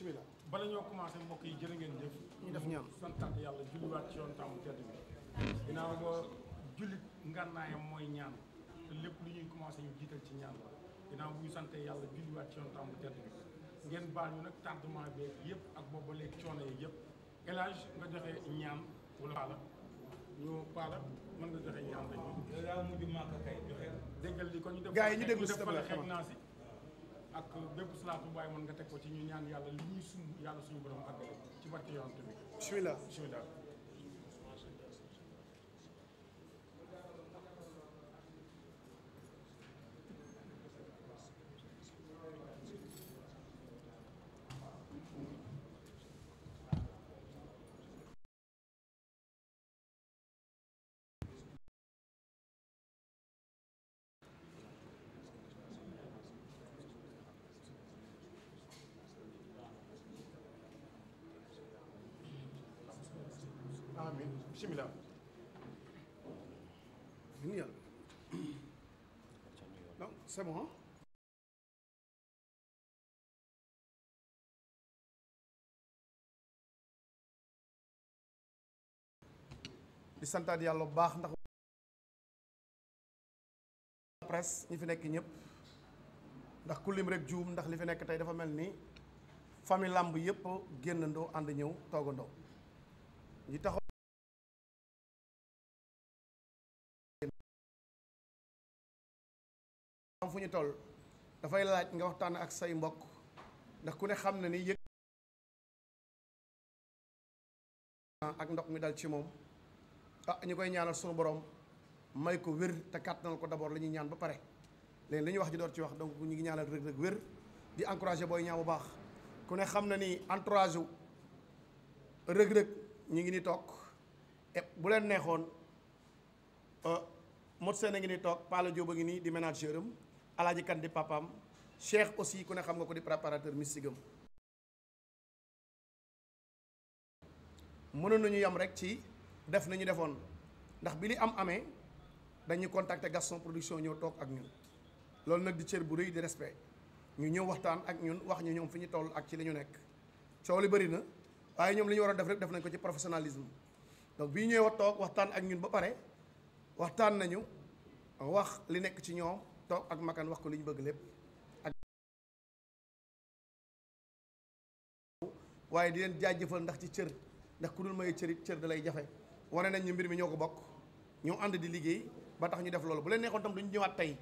bismillah. bala ñoo commencé mbokk yi jërë ngeen jëf. ñu def ñaan santaat yàlla julliwaat ci yoon taamu tedd bi. ginnaaw ba jullit ngànnaayam mooy ñaan te lépp lu ñuy commencé ñu jiital ci ñaan la ginnaaw bu ñu sante yàlla julliwaat ci yoon taamu tedd bi ngeen baal ñu nag tardement bi yëpp ak boobu ba léegi coono yi yëpp El Hadj nga joxe ñaan wala Paala ñu Paala mën nga joxe ñaan rek ñu. yaa mujj màkk kay joxe. déggal li kon ñu def. gars yi ñu déglu si def xeeg naa si. ak bépp salaatu waaye mën nga teg ko ci ñu ñaan yàlla li ñuy sumb yàlla suñu borom àggale ci barke yonent bi. bismillah. bismillah. Amin bismillah. Non, c'est bon. di santaat yàlla bu baax ndax presse ñi fi nekk ñëpp ndax ku lim rek juum ndax li fi nekk tey dafa mel ni famille làmb yëpp génnandoo ànd ñëw toogandoo ñi taxaw am fu ñu toll dafay laaj nga waxtaan ak say mbokk ndax ku ne xam na ni yëg ak ndox mi dal ci moom ñu koy ñaanal sunu borom may ko wér te kàttanal ko d'abord la ñuy ñaan ba pare léegi li ñuy wax ji door ci wax donc ñu ngi ñaanal Reug Reug wér di encouragé Boy Niang bu baax ku ne xam na ni entourage wu Reug Reug ñu ngi ni toog bu leen neexoon Modou Sène a ngi ni toog Pala Diop a ngi nii di manager am Alaaji Kan di papaam Cheikh aussi ku ne xam nga ko di préparateur mystique am mënoon nañu yam rek ci def nañu defoon ndax bi li am amee dañuy contacter Gaston Production ñëw toog ak ñun loolu nag di cër bu rëy di respect ñu ñëw waxtaan ak ñun wax ñu ñoom fi ñu toll ak ci li ñu nekk coow li bëri na waaye ñoom li ñu waroon def rek def nañ ko ci professionnalisme donc bi ñu ñëwee toog waxtaan ak ñun ba pare waxtaan nañu wax li nekk ci ñoom toog ak makan wax ko li ñu bëgg lépp ak waaye di leen jaajëfal ndax ci cër ndax ku dul may cër da lay jafe wane nañ ñu mbir mi ñoo ko bokk ñoo ànd di liggéey ba tax ñu def loolu bu leen neexoon tam duñu ñëwaat tey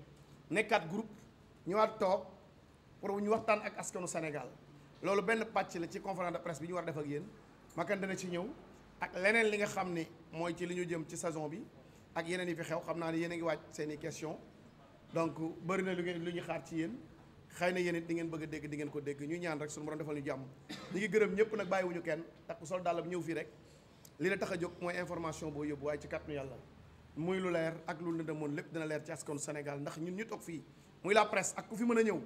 nekkaat groupe ñëwaat toog pour ñu waxtaan ak askanu Sénégal loolu benn pàcc la ci conférence de presse bi ñu war a def ak yéen makan dana ci ñëw ak leneen li nga xam ni mooy ci li ñu jëm ci saison bi ak yeneen yi fi xew xam naa ne yéen a ngi waaj seen i question donc bëri na lu ñu xaar ci yéen xëy na yéen it di ngeen bëgg a dégg di ngeen ko dégg ñu ñaan rek suñu borom defal ñu jàmm ñu ngi gërëm ñëpp nag bàyyiwuñu kenn takk sol dàllam ñëw fii rek li la tax a jóg mooy information boo yóbbu waaye ci kàttanu yàlla muy lu leer ak lu lëndëmoon lépp dina leer ci askanu Sénégal ndax ñun ñu toog fii muy la presse ak ku fi mën a ñëw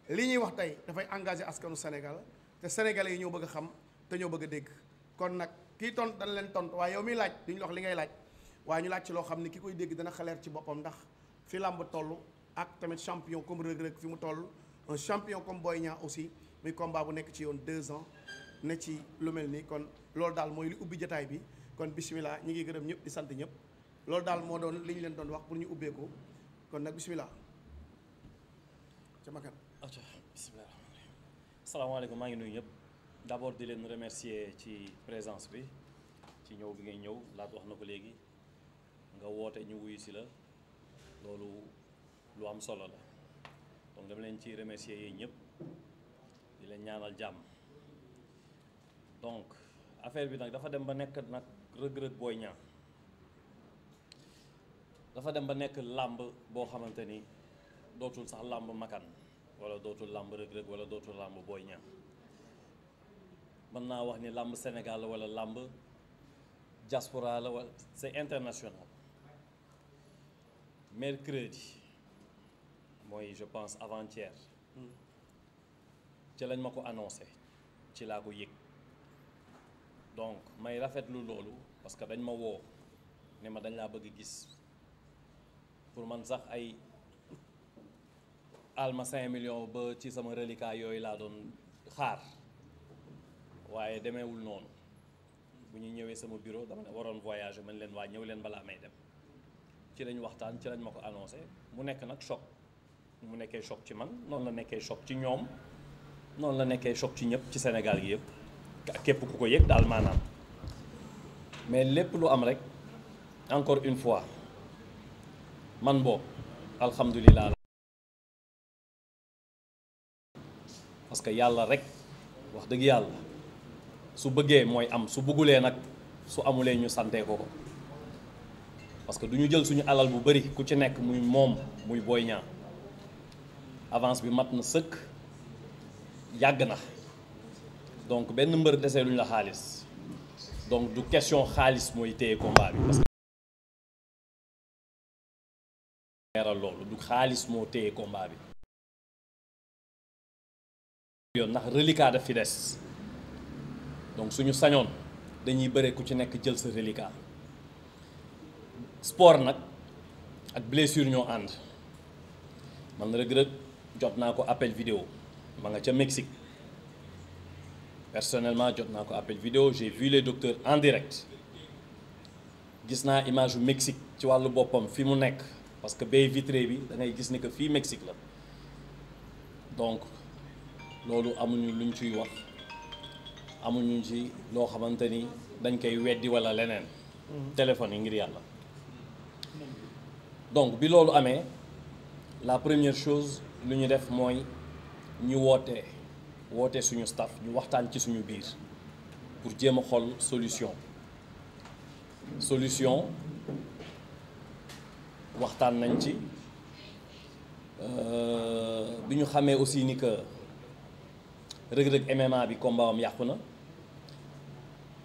li ñuy wax tey dafay engagé askanu Sénégal te sénégalais yi ñoo bëgg a xam te ñoo bëgg a dégg kon nag kii tont dana leen tont waaye yow miy laaj duñu wax li ngay laaj waaye ñu laaj ci loo xam ne ki koy dégg dana xaleer ci boppam ndax fi làmb toll ak tamit champion comme Reug Reug fi mu toll un champion comme Boy Niang aussi muy combat bu nekk ci yoon 2 ans ne ci lu mel nii kon loolu daal mooy li ubbi jotaay bi kon bismillah ñi ngi gërëm ñëpp di sant ñëpp loolu daal moo doon li ñu leen doon wax pour ñu ubbee ko kon nag bismillah ca makan acca bismillah asalaamaaleykum maa ngi nuyu ñëpp d'abord di leen remercier ci présence bi ci ñëw bi ngay ñëw laat wax na ko léegi nga woote ñu wuyu si la loolu lu am solo la donc dama leen ci remercier yéen ñëpp di leen ñaanal jàmm donc affaire bi nag dafa dem ba nekk nag Reug Reug Boy Niang dafa dem ba nekk làmb boo xamante ni dootul sax làmb makan wala dootul làmb Reug Reug wala dootul làmb Boy Niang mën naa wax ni làmb Sénégal la wala làmb diaspora la wala c'est international mercredi mooy je pense avant-hier ci lañ ma ko annoncé ci laa ko yëg donc may rafetlu loolu parce que dañ ma woo ne ma dañ laa bëgg gis pour man sax ay alma 5 millions ba ci sama reliquat yooyu laa doon xaar waaye demeewul noonu bu ñu ñëwee sama bureau dama ne waroon voyager man leen waa ñëw leen balaa may dem ci lañ waxtaan ci lañ ma ko annoncé mu nekk nag choc mu nekkee choc ci man noonu la nekkee choc ci ñoom noonu la nekkee choc ci ñëpp ci Sénégal gi yëpp képp ku ko yëg daal maanaam mais lépp lu am rek encore une fois man boobu alhamdulilah parce que yàlla rek wax dëgg yàlla su bëggee mooy am su bëggulee nag su amulee ñu santee ko parce que du ñu jël suñu alal bu bari ku ci nekk muy moom muy Boy Niang avance bi mat na sëkk yàgg na donc benn mbër desee luñ la xaalis donc du question xaalis mooy téye combat bi parce que leeral loolu du xaalis moo téye combat bi yoon ndax reliquat daf fi des donc suñu sañoon dañuy bëre ku ci nekk jël sa reliquat sport nag ak blessure ñoo ànd man Reug Reug jot naa ko appel vidéo ma nga ca Mexique personnellement jot naa ko appel vidéo j'ai vu les docteurs en direct gis naa image yu Mexique ci wàllu boppam fi mu nekk parce que baie vitrée bi da ngay gis ni que fii Mexique la donc loolu amuñu luñ ciy wax amuñu ci loo xamante ni dañ koy weddi walla leneen téléphone yi ngir yàlla donc bi loolu amee la première chose lu ñu def mooy ñu woote suñu staff ñu waxtaan ci suñu biir pour jéem a xool solution waxtaan nañ ci bi ñu xamee aussi ni que Reug Reug MMA bi combat am yàqu na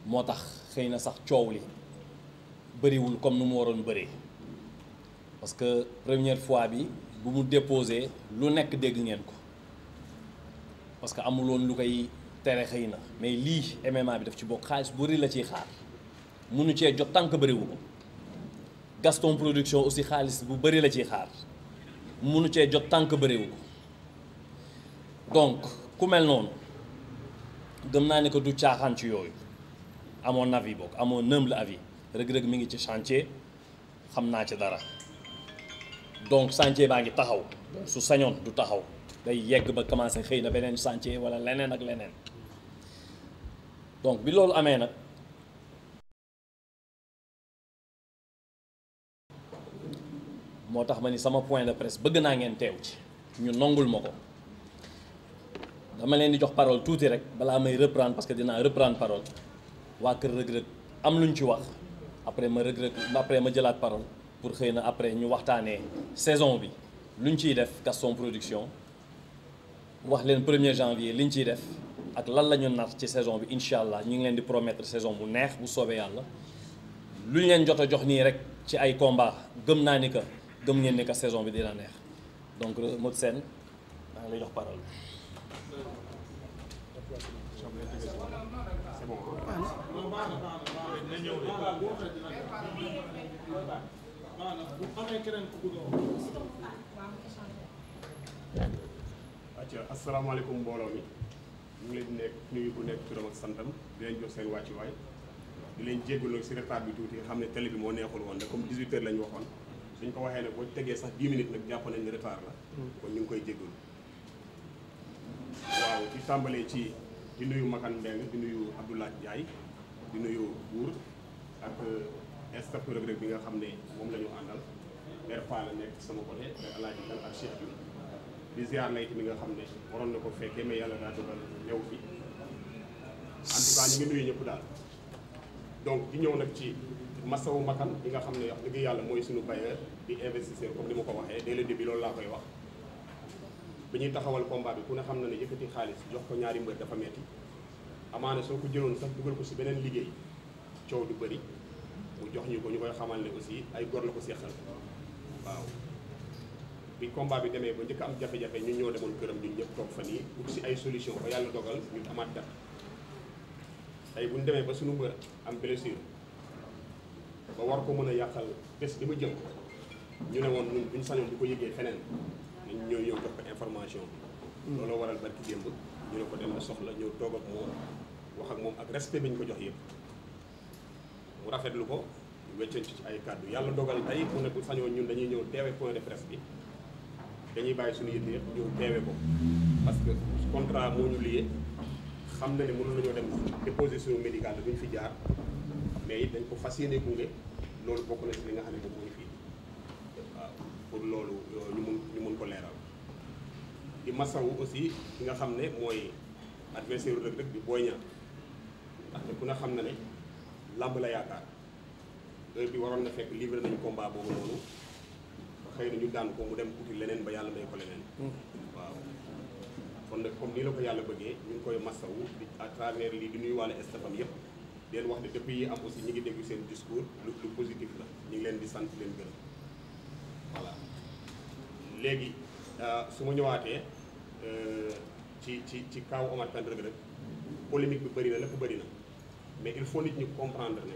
moo tax xëy na sax coow li bëriwul comme nu mu waroon bëree parce que première fois bi bu mu déposé lu nekk dégg ngeen ko parce que amuloon lu koy tere xëy na mais lii MMA bi daf ci bokk xaalis bu rëy la ciy xaar munu cee jot tànk bëriwu ko Gaston Production aussi xaalis bu bëri la ciy xaar munu cee jot tànk bëriwu ko donc ku mel noonu gëm naa ne que du caaxaan ci yooyu amoon avis bokk amoon humble avis Reug Reug mi ngi ci chantier xam naa ci dara donc chantier baa ngi taxaw su sañoon du taxaw day yegg ba commencé xëy na beneen chantier wala leneen ak leneen donc bi loolu amee nag moo tax ma ni sama point de presse bëgg naa ngeen teew ci ñu nongul ma ko dama leen di jox parole tuuti rek balaa may reprendre parce que dinaa reprendre parole waa kër Reug Reug am lu ñu ci wax après ma jëlaat parole pour xëy na après ñu waxtaanee saison bi lu ñu ciy def Gaston Production wax leen 1er janvier li ñu ciy def ak lan la ñu nar ci saison bi incha allah ñu ngi leen di promettre saison bu neex bu soobee yàlla lu ñu leen jot a jox nii rek ci ay combat gëm naa ni que gëm ngeen ni que saison bi dina neex donc Modou Sène maa ngi lay jox parole. asalaamaaleykum mbooloo mi ñu ngi leen di nekk nuyu ku nekk turam ak santam di leen jox seen wàccuwaay di leen jéggalu si retard bi tuuti nga xam ne télé bi moo neexul woon nag comme 18h la ñu waxoon suñ ko waxee ne boo tegee sax 10 minutes nag jàpp nañ ne retard la kon ñu ngi koy jéggalu waaw di tàmbalee ci di nuyu Makan Mbeng di nuyu Abdoulaye Ndiaye di nuyu Bour ak staff Reug Reug bi nga xam ne moom la ñu àndal RPA la nekk sama côté Alaaji Kal ak Cheikh Diouf di ziar lay mi nga xam ne waroon na ko fekkee mais yàlla daa dogal new fi en tout cas ñu ngi nuyu ñëpp daal donc di ñëw nag ci masawu Makan bi nga xam ne wax dëgg yàlla mooy suñu bailleur di investisseur comme ni ma ko waxee dès le début loolu laa koy wax bi ñuy taxawal combat bi ku ne xam na ne yëkkati xaalis jox ko ñaari mbër dafa metti amaana soo ko jëloon sax dugal ko si beneen liggéey coow du bëri mu jox ñu ko ñu koy xamal ne aussi ay gor la ko seexal waaw bi combat bi demee ba njëkk am jafe-jafe ñun ñoo demoon këram ñun ñëpp toog fa nii ut si ay solution ba yàlla dogal ñu amaat date tey bu ñu demee ba suñu mbër am blessure ba war ko mën a yàqal bés bi ma jëm ñu ne woon ñun buñ sañoon di ko yëgee feneen nañ ñëw jox ko information bi looloo waral barki démb ñu ne ko dem na soxla ñëw toog ak moom wax ak moom ak respect bi ñu ko jox yëpp mu rafetlu ko weccoon ci ay kàddu yàlla dogal tey mu ne bu sañoon ñun dañuy ñëw teewe point de presse bi dañuy bàyyi suñu yëpp yëpp ñëw teewe ko parce que contrat moo ñu lié xam na ne mënoon nañoo dem déposer suñu médical duñ fi jaar mais it dañ ko fas yéene gunge loolu bokk na ci li nga xam ne moom mooy fii waaw pour loolu ñu mun ko leeral di masawu aussi ki nga xam ne mooy adversaire Reug Reug di Boy Niang ndaxte ku ne xam na ne làmb la yaakaar heure bi waroon na fekk livré nañu combat boobu noonu xëy na ñu daan ko mu dem uti leneen ba yàlla may ko leneen waaw kon nag comme nii la ko yàlla bëggee ñu ngi koy masawu di à travers lii di nuyu wàllu stafam yëpp di leen wax ne depuis yi am aussi ñi ngi déglu seen discours lu positif la ñu ngi leen di sant leen gërëm voilà léegi su ma ñëwaatee ci kaw Omar Kane Reug Reug polémique bi bëri na lépp bëri na mais il faut nit ñi comprendre ne